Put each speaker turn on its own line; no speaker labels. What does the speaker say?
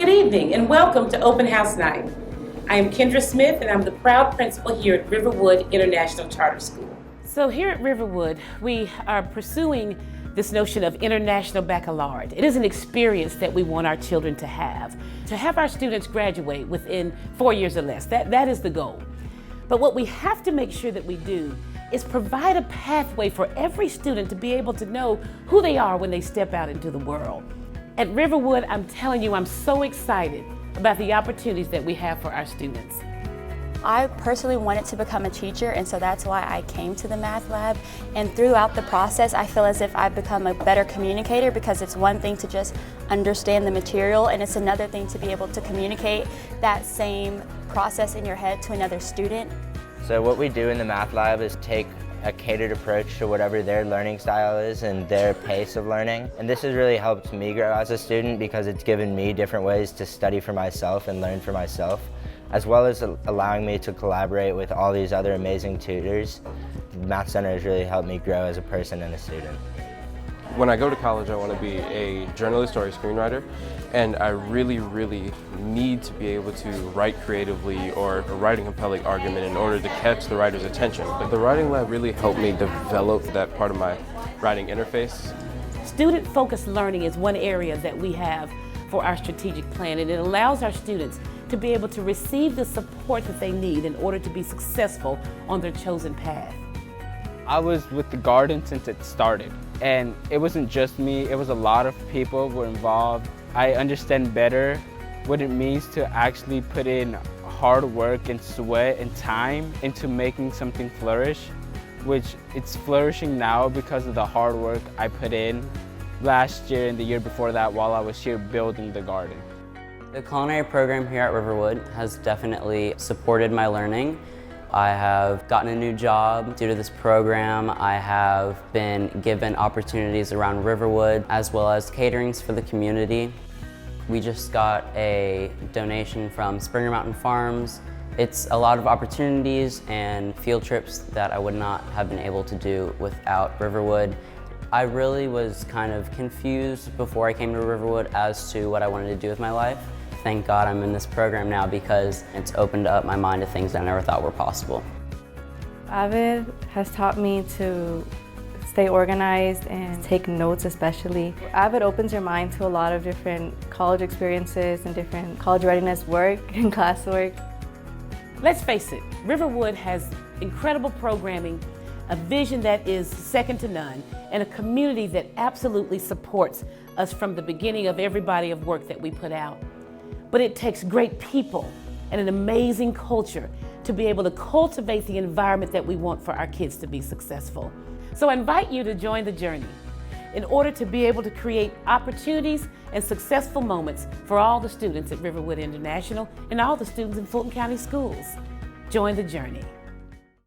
Good evening and welcome to Open House Night. I am Kendra Smith and I'm the proud principal here at Riverwood International Charter School. So here at Riverwood, we are pursuing this notion of International Baccalaureate. It is an experience that we want our children to have our students graduate within 4 years or less. That is the goal. But what we have to make sure that we do is provide a pathway for every student to be able to know who they are when they step out into the world. At Riverwood, I'm telling you, I'm so excited about the opportunities that we have for our students.
I personally wanted to become a teacher, and so that's why I came to the math lab. And throughout the process, I feel as if I've become a better communicator, because it's one thing to just understand the material, and it's another thing to be able to communicate that same process in your head to another student.
So what we do in the math lab is take a catered approach to whatever their learning style is and their pace of learning. And this has really helped me grow as a student, because it's given me different ways to study for myself and learn for myself, as well as allowing me to collaborate with all these other amazing tutors. The Math Center has really helped me grow as a person and a student.
When I go to college, I want to be a journalist or a screenwriter, and I really need to be able to write creatively or write a compelling argument in order to catch the writer's attention. But the writing lab really helped me develop that part of my writing interface.
Student-focused learning is one area that we have for our strategic plan, and it allows our students to be able to receive the support that they need in order to be successful on their chosen path.
I was with the garden since it started, and it wasn't just me, it was a lot of people were involved. I understand better what it means to actually put in hard work and sweat and time into making something flourish, which it's flourishing now because of the hard work I put in last year and the year before that while I was here building the garden.
The culinary program here at Riverwood has definitely supported my learning. I have gotten a new job due to this program. I have been given opportunities around Riverwood, as well as caterings for the community. We just got a donation from Springer Mountain Farms. It's a lot of opportunities and field trips that I would not have been able to do without Riverwood. I really was kind of confused before I came to Riverwood as to what I wanted to do with my life. Thank God I'm in this program now, because it's opened up my mind to things that I never thought were possible.
Avid has taught me to stay organized and take notes especially. Avid opens your mind to a lot of different college experiences and different college readiness work and classwork.
Let's face it, Riverwood has incredible programming, a vision that is second to none, and a community that absolutely supports us from the beginning of every body of work that we put out. But it takes great people and an amazing culture to be able to cultivate the environment that we want for our kids to be successful. So I invite you to join the journey in order to be able to create opportunities and successful moments for all the students at Riverwood International and all the students in Fulton County schools. Join the journey.